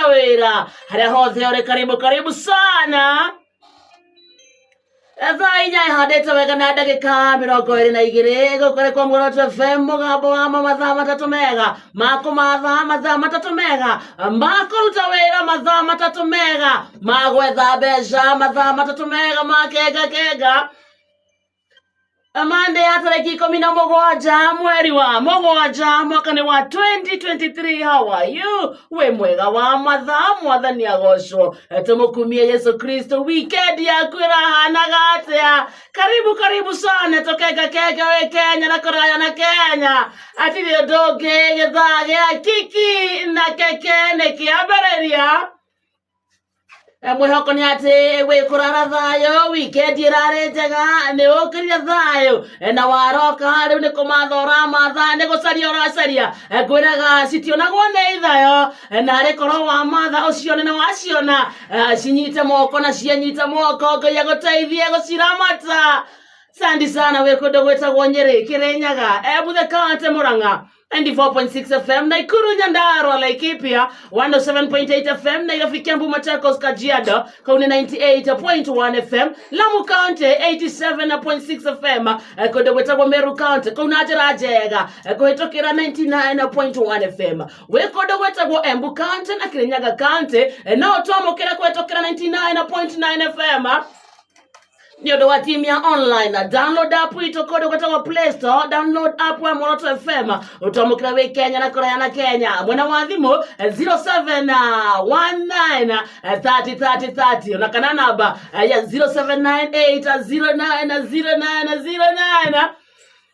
wera. Hare hothe ore karibu sana. Eza inya hadeta wega na ndagika 22 gukore kwa Muoroto FM mugambo wa mathaa matatu mega mako mathaa matatu mega mako ruta wira mathaa matatu mega magwetha mbeca mathaa matatu mega makega Monday ya tariki 17 mweri wa Mũgwanja mwaka ni wa 2023. How are you? We mwega wa mathaa mwathani agocwo. Tumukumie Yesu Kristo. Weekend yaku irahanaga atia? Karibu sana tokega we Kenya na Korea na Kenya. Atiri ndoge githage kiki na keke ne kiambereria. Mwihoko ni ati we kurara thayo weekend irare njega ni ukirire thayo na waroka riu ni kumathora matha ni gucaria uracaria ngwiraga citionagwo ni thayo na ri koro wa matha ucio ni waciona cinyite moko na cianyite moko Ngai aguteithie guciramata. Sandi sana we kundu gwetagwo Nyeri Kirinyaga Ebuthe County Murang'a 94.6 FM Nakuru Nyandarua Laikipia 107.8 FM Nairobi Kiambu Machakos Kajiado Kauni 98.1 FM Lamu County 87.6 FM kundu gwetagwo Meru County Kauna Jega kuhetokera 99.1 FM we kundu gwetagwo Embu County na Kirinyaga County no twamukira kuhetokera 99.9 FM Nyodo wa team ya online download app ito kodo kwa Play Store download app wa Muoroto FM utamukira we Kenya na Korea na Kenya mwana wa thimu 0719303030 unakana namba ya 0798090909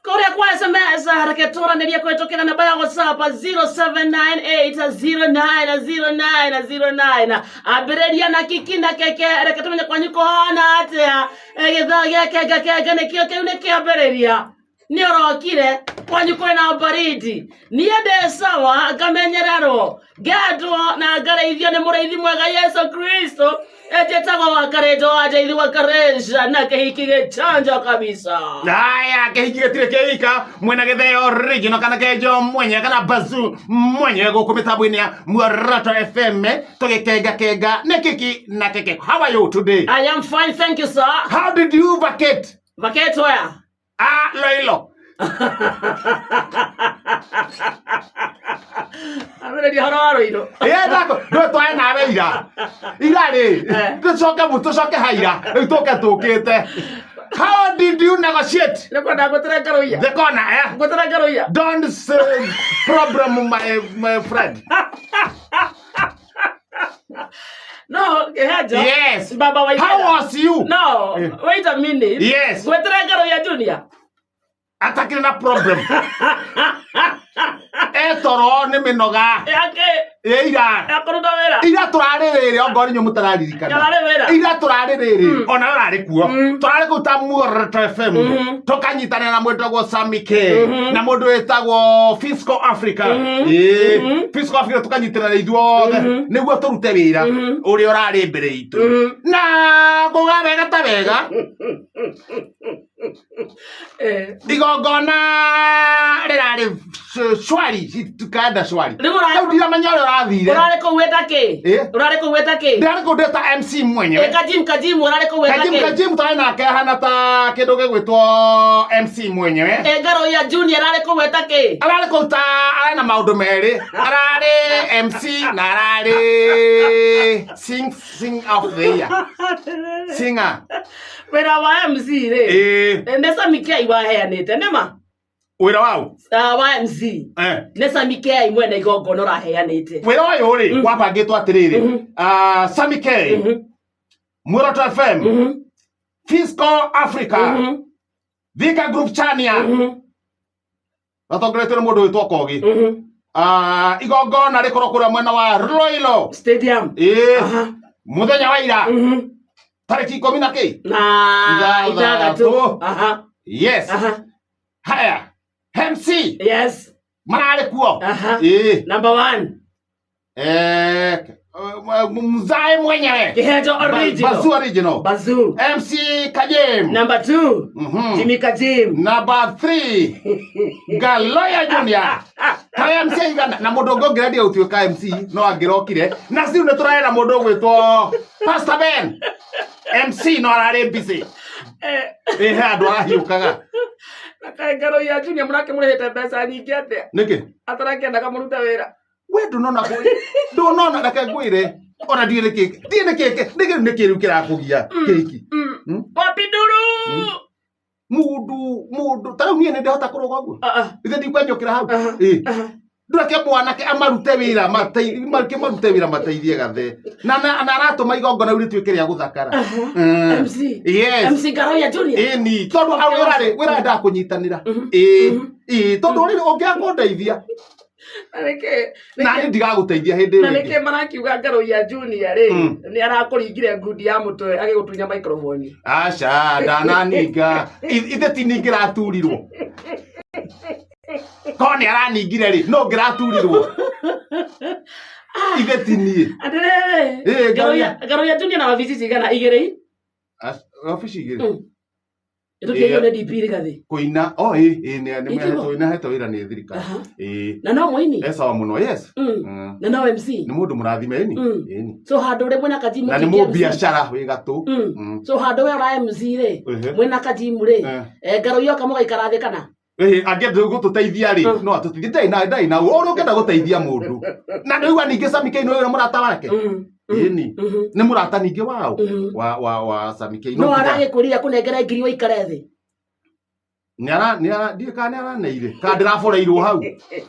Korea kwa SMS haraketora nelia kuetokena namba ya WhatsApp 0798090909 abiredia na kikinda keke haraketomenya kwa nyuko hana atea githage kega nekio keune kiabiredia ni orokire kwa nyuko na baridi niende sawa gamenyerero gadwo na gareithio ni mureithi mwega Yesu Kristo etetago wakarejo ajethi wakareja na kehikige chanja kabisa haya kehikige tire keika mwena githeo original kana kejo mwenye kana bazu mwenye gukumitabu-ini ya Muoroto FM tugikega nekiki na keke. How are you today? I am fine, thank you, sir. How did you vacate? Vacate where? Loilo. Already hararo iro. Dako, do twae nawe ira. Ira ri. Tucoke haira. Tukete. How did you negotiate? The corner, Don't say problem, my friend. No, yes. Baba, how was you? No, wait a minute. Yes. Junior. Attacking a problem. Etoro ni minoga. Ira turarerere ogori nyu mutararikana. Ira turarerere ona rari kuo. Turare kuta Muoroto FM. Tokanyitana na mwendu go Samike na mundu etagwo Fiscal Africa. Fiscal Africa tukanyitana ithuothe niguo turute wira uri urari mbere itu. Na gugabega ta wega. Igongona rirari swari tukanda swari. Ndira manyoro rathire. Urare ko weta ke? Ndare ko ndeta MC mwenyewe. Kajim urare ko weta ke? Kajim taina ke hana ta kindu gigwitwo MC mwenyewe. Ngaro ya Junior urare ko weta ke? Arare ko ta ana maundu meri. Arare MC na arare sing of the year. Singer. Wera wa MC re. Ndesa mikia iwa heanite nema. Wira wao wa MC nesa Mikei mwena igongona raheanite wira wayo ri wabangitwo atiriri Samike Muoroto FM Fiscal Africa Vika Group Chania batongretwe mundu witwo Kogi igongona rikoro kuria mwena wa Royal Stadium muthenya wa ira tariki 10 na ithathatu yes haya MC. Yes. Marare kuo. Number 1. mzae mwenyewe. Kiheto original. Bazoo original. Bazoo. MC Kajim. Number 2. Jimmy Kajim. Number 3. Galoya Junior. Kaya MC na mudogo grade utuika MC no agirokire. Na siu neturayera mudogo gwitwo Pastor Ben. MC no arari busy. Andu arahiukaga. Nakae Galoya Junior murake murehete mbeca nyingi atia. Niki? Atarakendaga muruta wira. We ndunona reke ngwire ona ndiye keke niki rukira kugia keki Wapinduru mundu tarau nie ndi hota kuroga guo ithe ndi kwenjokira hau ndureke mwanake amarute wira marute wira mateithie gathe na aratuma igongona uri twike ria guthakara MC yes MC Galoya Junior ni tondu au wira nda kunyitanira tondu uri ungiakundeithia nani ndigaguteithia hindi na nike marakiuga Galoya Junior ni arakuringire ngudi ya mutwe agigutunya microphone aca ndananinga ithe ti ningiraturirwo kone araningire ri no ngiraturirwo ithe ti nie Galoya Junior na wabici cigana igiri wabici igiri Itukiyo ne dipiri gathi. Kuina ne tuina heto wira ni thirika. Na no muini. Sawa muno yes. Na no MC. Ni mundu murathime ni. So handu ri mwena kajimu. Na ni mu biashara wi gatu. So handu we ra MC ri mwena kajimu ri. Galoya kamuga ikarathi kana. Ange gututeithia ri no atutithie ndai na uri ukenda guteithia mundu. Na ndigwa ningi Samike ino uri murata wake. Ni murata ningi wao wa Samike ino. No arage kuria kunengera ngiri wa ikarethi. Ndika ni araneire ka ndiraboreirwo hau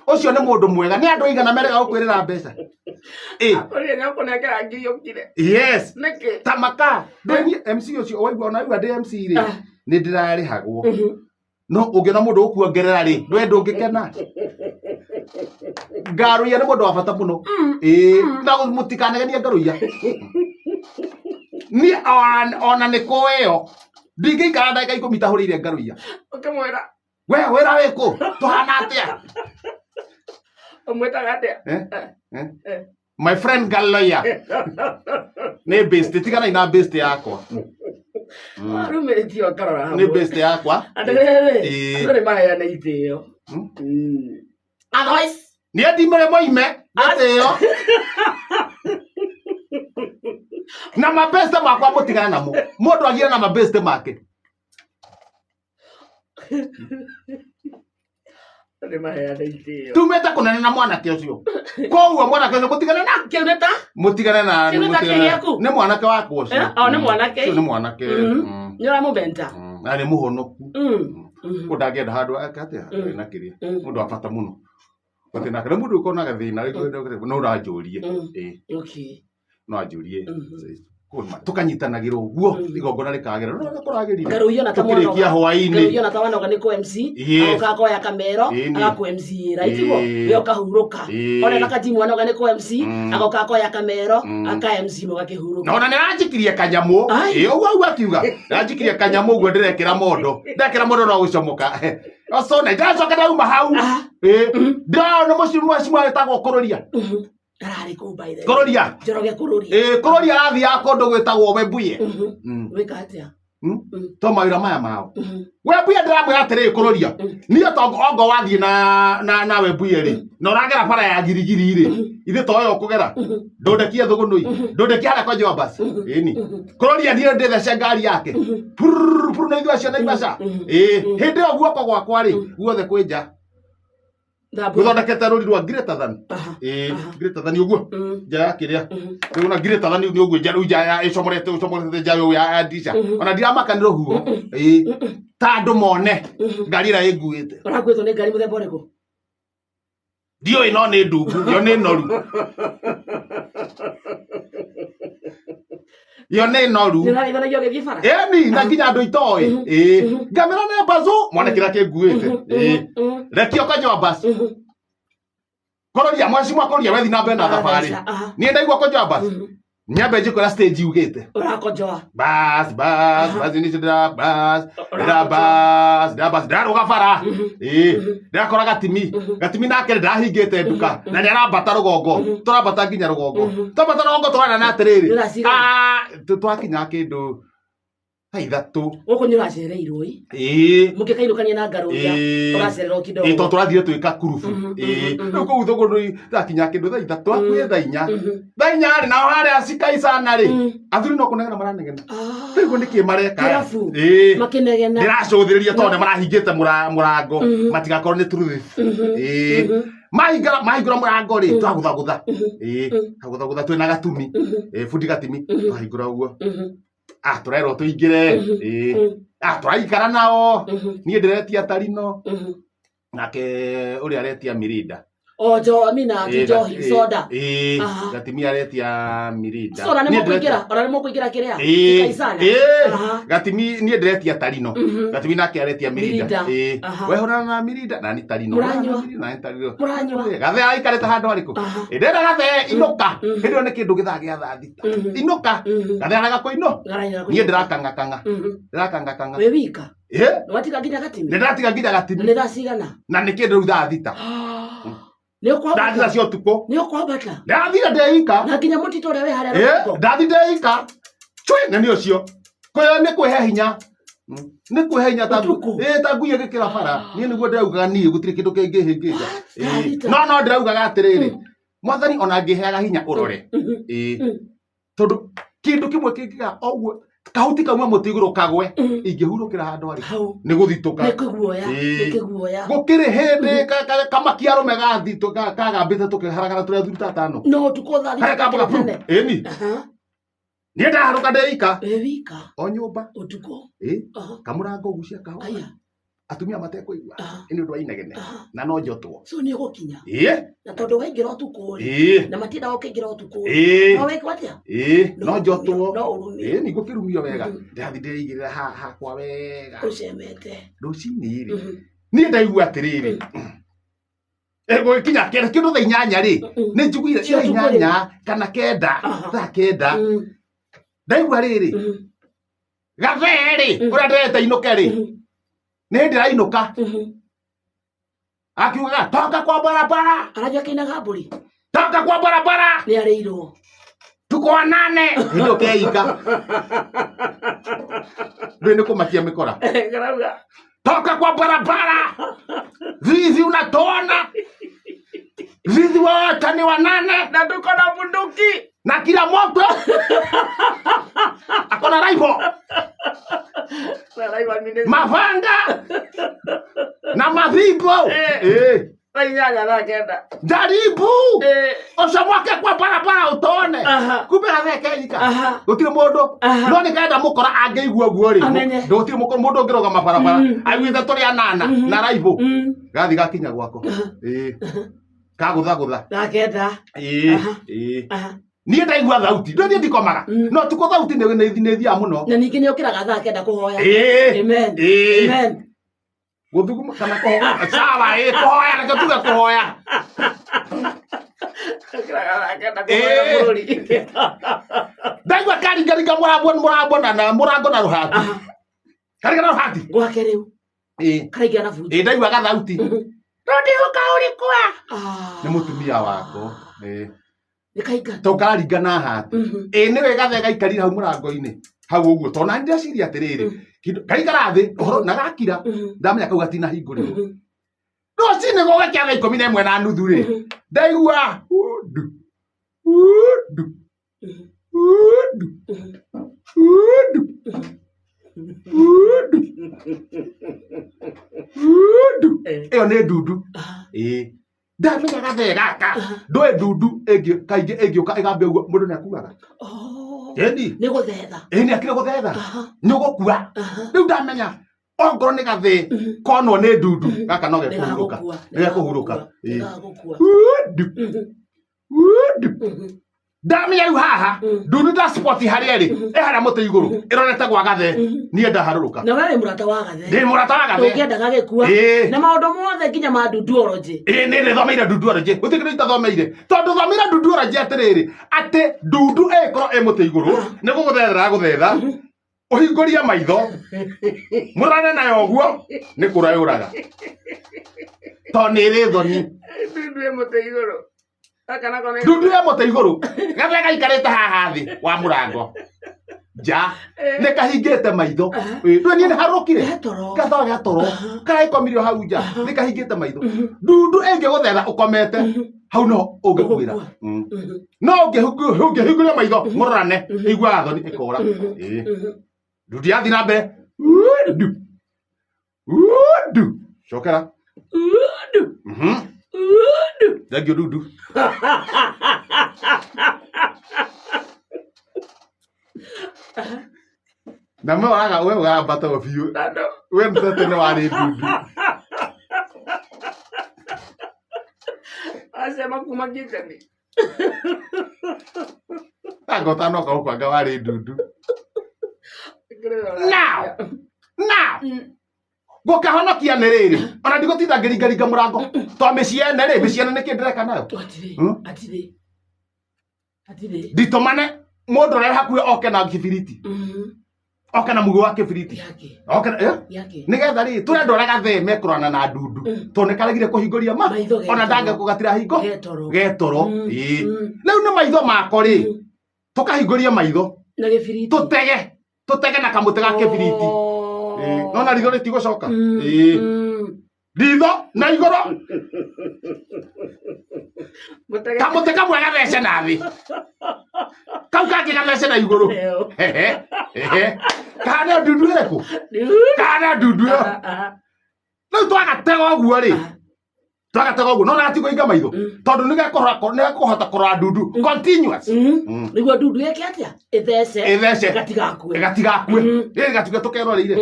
ucio ni mundu mwega ni andu igana merega gukwirira mbeca akuri ni kunengera ngiri ukire yes niki tamaka ndeni MC ucio waigwa na igwa MC ri ni ndirarihagwo no ungiona mundu ukuongerera ri ndwe ndungikena Galoya ni mundu wa bata muno na mutikanegenia Galoya ni ona ni kuyo ndingikara ndagika 10 tahurire Galoya ukimwira we wira wiku tuhana atia umwita atia my friend Galoya ni best tigana ina best yakwa arumetio karora ni best yakwa ndere mahaya na itio otherwise ni ndimere moime atio na mabeste makwa mutigana namo mundu agira na mabeste make ndere mahaya na itio tumeta kunene na mwanake ucio koguo mwanake ucio mutigana na kiuneta mutigana na ni mwanake wakwa ucio ni mwanake ni mwanake ni ra mubenta na ni muhonoku kundagienda handu akatia na kiria mundu afata muno batina kare mundu ukona gathina no uranjurie okay no anjurie kuma tukanyitanagirwo guo igongona rikagera no gakoragirira Galoya na tamwana tukirikia hwaini Galoya na tamwana ngani ko MC akako ya kamero akako MC right go yo kahuruka ona nakajimu wana ngani ko MC akako ya kamero aka MC mo gakihuruka na ona nirajikiria kanyamu uguo akiuga nirajikiria kanyamu uguo ndirekira mondo no gucomoka so na ndacoka ndauma hau ndona mucimu etagwo kururia arari ku by the kururia njoroge kururia kururia athi akondo gwetagwo Webuye wikatia to mawira maya mao Webuye ndiramwira atiri kururia niyo ongo wathie na Webuye ri na uragera bara ya girigiri ri ithe toyo kugera ndondekia thugunui ndondekia hara kwa Jobas ni kururia ni ndethe ngari yake pur na ithwa cia Naivasha hindi o guoko gwakwa ri guothe kwinja guthondekete ruri rwa greater than greater than uguo nja ya kiria riu na greater than ni uguo nja ya icomorete nja yo ya ndisha ona ndiramakanirio huo tandu mone ngari ira iguite uragwetwo ni ngari muthemba uriku dio ino ni ndungu yo ni noru yo ni noru niraithanagia githii bara ni na nginya andu itoi ngamera ne Bazoo mwana kira kinguite rekio kwa Jobas kururia mwaci mwakuria wethi na mbere na thabari ni ndaigua kwa Jobas Nyambe njikora stage ugite. Urakojoa. Bas ni cida bas. Ndaruga bara. Ndakora gatimi nake ndahingite nduka. Na ndarabata rugongo. Turabata nginya rugongo. Turabata rugongo twana na atiriri. Twakinya kindu Haithatu. Goko nyuracereirwo mukikainukania na ngaruria turacererwo kidogo to turathire twika kurubu uko uthogo no takinya kindu tha ithatu akwe tha inya ri nao hari acikaicana ri athuri no kunegena maranegena rigo niki mareka makinegena ndiracuthiriria tonde marahingite murango matigakorwo ni truth mahingura murango ri twagutha twagutha twina gatumi fundi gatimi twahingura uguo turerwo tuingire turaikara nao nie ndiretia tarino nake uri aretia mirinda Amina njohi soda gatimi aretia mirinda soda nimo kuingira kiria kaisana gatimi nie ndiretia tarino gatimi nake aretia mirinda wehona na mirinda na ni tarino na ni tarino gathe aikarete handu ariku ndenda gathe inuka ndio ni kindu githagia thita inuka gathe araga kuino nie ndirakanga we wika watiga nginya gatimi ndatiga nginya gatimi ndacigana na ni kindu thita ndathira cio tuko ni ukwambata ndathira ndeika na nginya mutito ria we haria ndathira ndeika chui na ni ucio koyo ni kwehe hinya ta nguye gikira bara ni niguo ndiraugaga ni gutire kindu kingihingija no ndiraugaga atiriri mwathani ona ngiheaga hinya urore tondu kindu kimwe kingiga oguo kahuti kauma muti iguru kagwe ingihurukira handu ari ni guthituka nikiguoya gukiri hindi kama kiarume gathituka kagambite tukiharagana turia thuri tatano no tukotha ni ndaharuka ndeika wika o nyumba utuko kamurango gucia kaho atumia matekuigua ini undu wa inegene na no njotwo so ni gukinya na tondu waingira utuko na matinda ukiingira utuko no weke atia no njotwo ni gukirumio wega ndathi ndirigirira hakwa wega ucemete rucini ri ni ndaigua atiriri ego kinya kera kindu tha inyanya ri ni njugire inyanya kana kenda tha kenda ndaigua riri gatheri uria ndirete inuke ri ni ndirainoka akiuga toka kwa barabara araja kinaga mburi toka kwa barabara ni areirwo tuko wanane ndio keika ndio kumakia mikora toka kwa barabara vizi unatona vizi wote ni wanane na tuko na bunduki na kila moto akona rifle mavanga na mavipo inyanya na kenda jaribu ucamwake kwa barabara utone kumbe gathekeika gutire mundu no ni kaenda mukora angeigua guo ri ndutire mundu ngiroga mabarabara aiguithe turi anana na raibu gathi gakinya gwako kagutha nakenda ni ndaigua thauti ndio ndikomaga no tuko thauti ni thia muno na ningi ni ukiraga tha kenda kuhoya amen guthuguma kana kuhoya sawa kuhoya na tuga kuhoya ndaigua karingaringa murango na ruhati karinga na ruhati gwake riu karinga na futi ndaigua gathauti ndio kaurikwa ni mutumia wako nikainga tokaringana hati ni wega thega ikarira hau murango-ini hau uguo tona ndeciria atiriri kaigara thi uhoro na gakira ndamenya kau gatina hingurirwo no cine goga kia thaa 11 na nuthu ri ndaigua iyo ni ndundu ndamenya gathe gaka ndoe ndundu kaingĩ ĩngĩũka ĩgambe ũguo mũndũ nĩakuaga nĩ gũthetha nĩ akire gũthetha nĩ ũgũkua rĩu ndamenya ongorwo nĩ gathĩ konwo nĩ ndundu gaka no gekũhurũka Ndamenya riu haha ndundu da sport harĩa haria mũtĩ igũrũ ĩronete gwa gathe niĩ ndaharũrũka na wewe mũrata wa gathe ndĩ mũrata wa gathe ũkĩendaga gĩkua na maũndũ mothe nginya ma nduduology nĩ thomeire nduduology gũtikĩrĩ itathomeire tondũ thomeire nduduology atĩrĩrĩ atĩ ndundu ĩkorwo ĩ mũtĩ igũrũ nĩ gũgũthethera gũthetha ũhingũrie maitho mũrane nayo ũguo nĩ kũra yũraga tondũ nĩ ĩrĩ thoni ndundu ĩ mũtĩ igũrũ ndundu ya mũtĩ igũrũ gathe gaikarĩte haha thĩ wa mũrango nja nĩ kahingĩte maitho ndũĩ niĩ nĩ harũkire gatho gĩa toro karagĩkomirio hau nja nĩ kahingĩte maitho ndundu ĩngĩgũthetha ũkomete hau no ũngĩkuĩra no ũngĩhingũria maitho mũrorane ĩiguaga thoni ĩkora ndundu yathi na mbere cokera thank you Dudu. Na me waraga we ugambata o biu. We mtete ni wari Dudu. Asema kuma kitani. Agota no ka kwanga wari Dudu. Now. Gũkahonokia nĩ rĩrĩ ona ndigũtinda ngĩringaringa mũrango tondũ mĩciĩ nĩ kĩndireka nayo nditumane mũndũ ũrĩa hakuhĩ oke na kĩbiriti oke na mũgũ wa kĩbiriti oke nĩgetha rĩ tũrenda ũrĩa gathe mekũrana na ndundu tondũ nĩ karagire kũhingũria ma ona ndangĩkũgatĩra hingo getoro rĩu nĩ maitho mako rĩ tũkahingũrie maitho tũtege na kamũtĩ ga kĩbiriti nona ritho rĩtigũcoka ritho na igũrũ kamũtĩ kamwe gathece na thĩ kau kangĩ gathece na igũrũ kana ndundu ĩrĩkũ kana ndundu ĩyo rĩu twagatega ũguo rĩ nona gatigũinga maitho tondũ nĩgekũhota kũrora ndundu continuous nĩguo ndundu yake atĩa ĩthece gatigakue gatiga tũkeroreire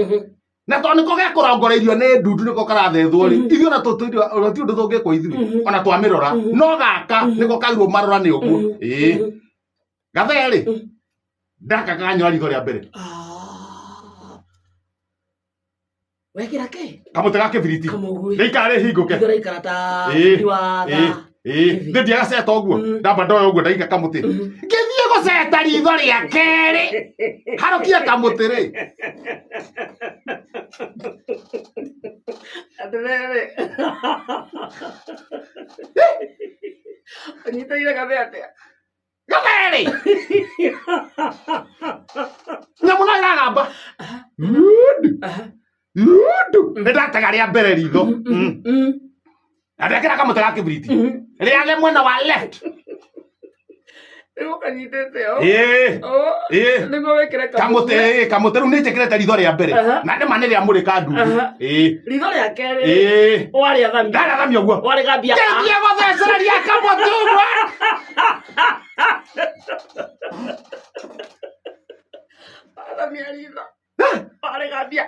na tondũ nĩko gekũrongoreirio nĩ ndundu nĩko karathethwo rĩ ithuĩ ona ti ũndũ tũngĩkwo ithuĩ ona twamĩrora no gaka nĩko kairwo marora nĩ ũguo gathe rĩ ndaka kanyora ritho rĩa mbere wekĩra kĩ kamũtĩ ga kĩbiriti rĩikara rĩhingũke ndĩ ndiagaceta ũguo ndamba ndoya ũguo ndaika kamũtĩ ngĩthiĩ gũceta ritho rĩa kerĩ harũkia kamũtĩ rĩ atĩrĩrĩ ũnyitĩire gathe atĩa gathe rĩ nyamũ no ĩragamba nĩ ndatega rĩa mbere ritho na ndekĩra kamũtĩ ga kĩbiriti rĩa mwena wa left kamũtĩ rĩu nĩ njĩkĩrĩte ritho rĩa mbere na nĩma nĩ rĩa mũrĩka ndundu ritho rĩa kerĩ ndarĩathamia ũguo ngĩthiĩ gũthecereria kamũtĩ ũguo athamia ritho warĩgambia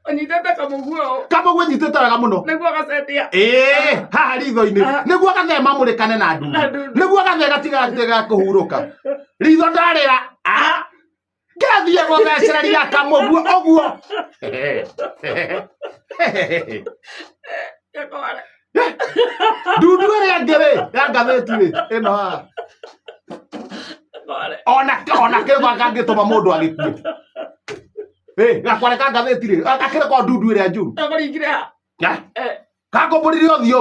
ũnyitĩte kamũguo nyitĩte wega mũno nĩguo gacetia haha ritho-inĩ nĩguo gathe mamũrĩkane na ndundu nĩguo gathe gatiga kũhurũka ritho ndarĩra ngĩthiĩ gũthecereria kamũguo ũguo ndundu ĩrĩa ngĩ rĩ ya ngathĩti rĩ ĩno haha ona kĩrĩko kangĩtũma mũndũ agĩkue gakwareka ngathĩti rĩ gakĩrĩko ndundu ĩrĩa njuru kangũmbũrire ũthiũ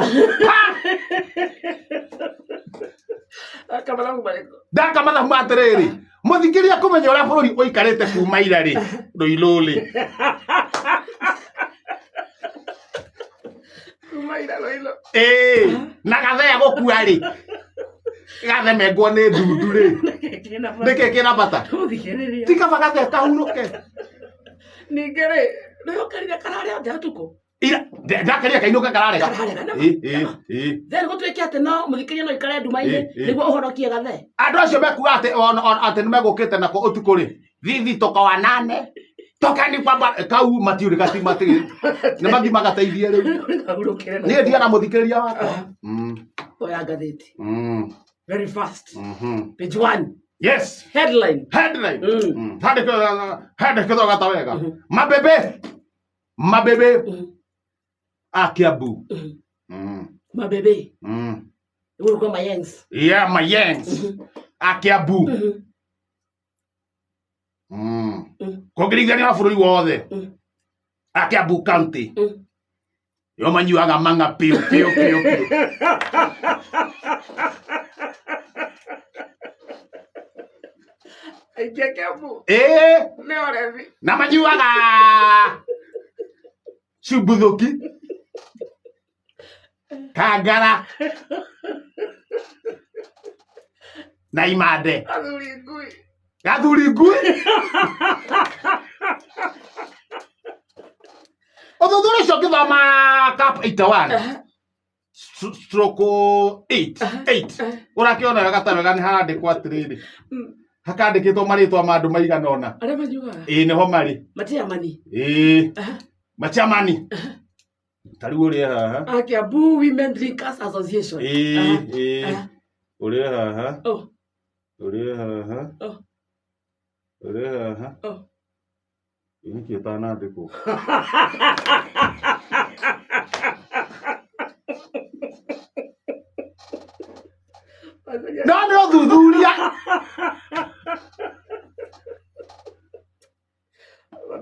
ndaka mathabu atĩrĩrĩ mũthikĩria kũmenya ũrĩa bũrũri ũikarĩte kuma ira rĩ rũilũlĩ na gathea gũkua rĩ gathemengwo nĩ ndundu rĩ nĩkĩ kĩna bata ti kaba gathe kahurũke ningĩ rĩ nĩũkerire kararĩa nja ũtukũ ndakeria kainũka kararega then gũtuĩke atĩ no mũthikĩria no ikare nduma-inĩ nĩguo ũhonokie gathe andũ acio mekuga atĩ nĩ megũkĩte nako ũtukũ rĩ thithi toka wa 8 Toka ni kwamba kau matiuri kati mati. Na magi magateithia riu. Ni ndia na muthikiriria wako. Oya gatheti. Very fast. Page 1. Yes. Headline. Hadi kidogo tawega. Mabebe. Akiabu. Mabebe. Wewe kwa mayengs. Yeah, mayengs. Akiabu. Kogirigani wa furui wothe. Akiabu county. Yo manyuaga manga pio. Akiabu. Neorevi. Na manyuaga Shubudhoki. Kagara. Na Imade. Gathuri ngui. Othuthuria cio ngithoma cap 81 stroke 8 urakiona wega ta wega ni handikwo atiriri hakandikitwo maritwa ma andu maigana ona aria manyuaga niho mari matiamani matiamani tariu uri haha Akiabu Women Drinkers Association uri haha uri haha ini kita nadiko no thuthuria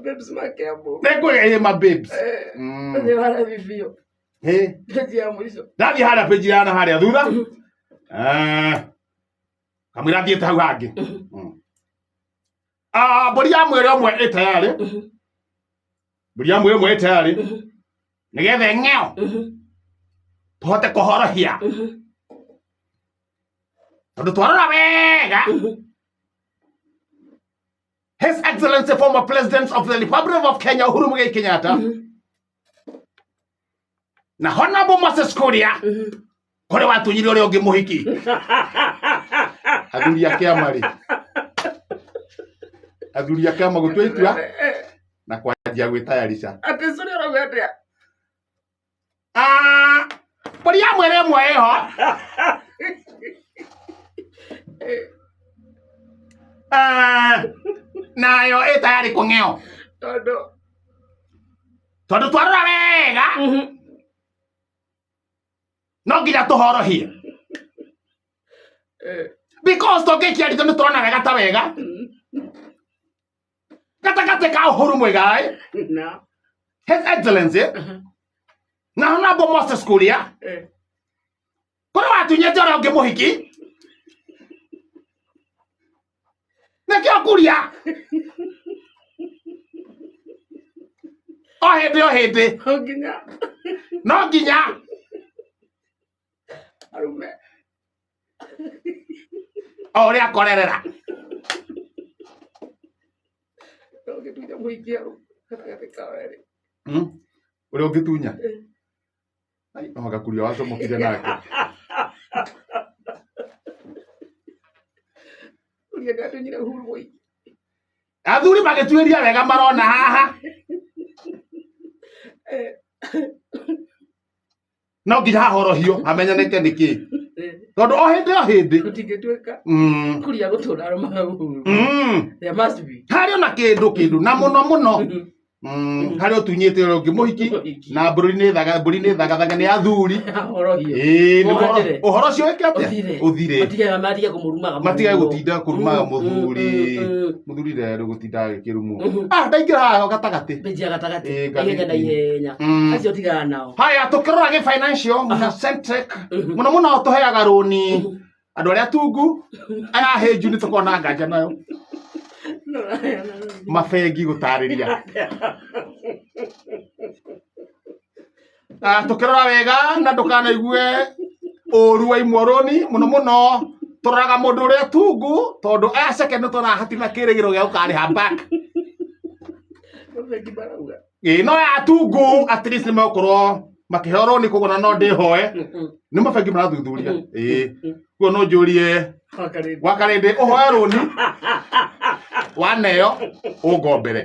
babes Makiabu nego ma babes ne wala vivio ndia mwisho ndathi hara page yana haria thutha kamira thiete hau hangi mburi ya mwere omwe etayari mburi ya mwere omwe etayari nigethe ng'eo tuhote kuhorohia tondu twarora wega His Excellency former President of the Republic of Kenya Uhuru Muigai Kenyatta na Honorable Moses Kuria kore watunyire uri ungi muhiki athuri ake amari athuri ake amagutwitua na kwanjia gwitayarisha atizuri rogatia mburi ya mwere mwe ho nayo etayari kung'eo tondu twarora wega no nginya tuhorohie because tokikia rito niturona wega ta wega gatagati ka Uhuru Muigai His Excellency na Honorable Moses Kuria kuri watunyete uri ungi muhiki nekio Kuria o hindi no nginya arume ori akorerera tuja muikia gatagati ka weri uri ungitunya ai no Gakuria wacomokire nake uria gatunyire Uhuru Muigai athuri magituiria wega marona haha no nginya hahorohio hamenyanike niki tondu o hindi gutingituika Kuria gutura arumaga Uhuru there must be hari ona kindu na muno hari utunyite uri ungi muhiki na mburi ni thagathaga ni athuri uhoro cio wikete uthire matigae gutinda kurumaga muthuri rero gutinda gikirumu ndaingira haha gatagati benjia gatagati ihenya na ihenya acio tigana nao haya tukirora gi financial na centric muno tuheaga roni andu aria tungu aya heju ni tukona nganja nayo mafengi gutariria tukirora wega na ndukanaigwe uru wa imoroni muno turaga mundu uria tungu tondu aceke ni tona hatina kirigiro gia ukariha back no ya tungu at least ni makorwo makihoro ni kugona no ndihoe ni mafengi marathuthuria kuo no njurie wakarinde uhoe runi waneo ugombere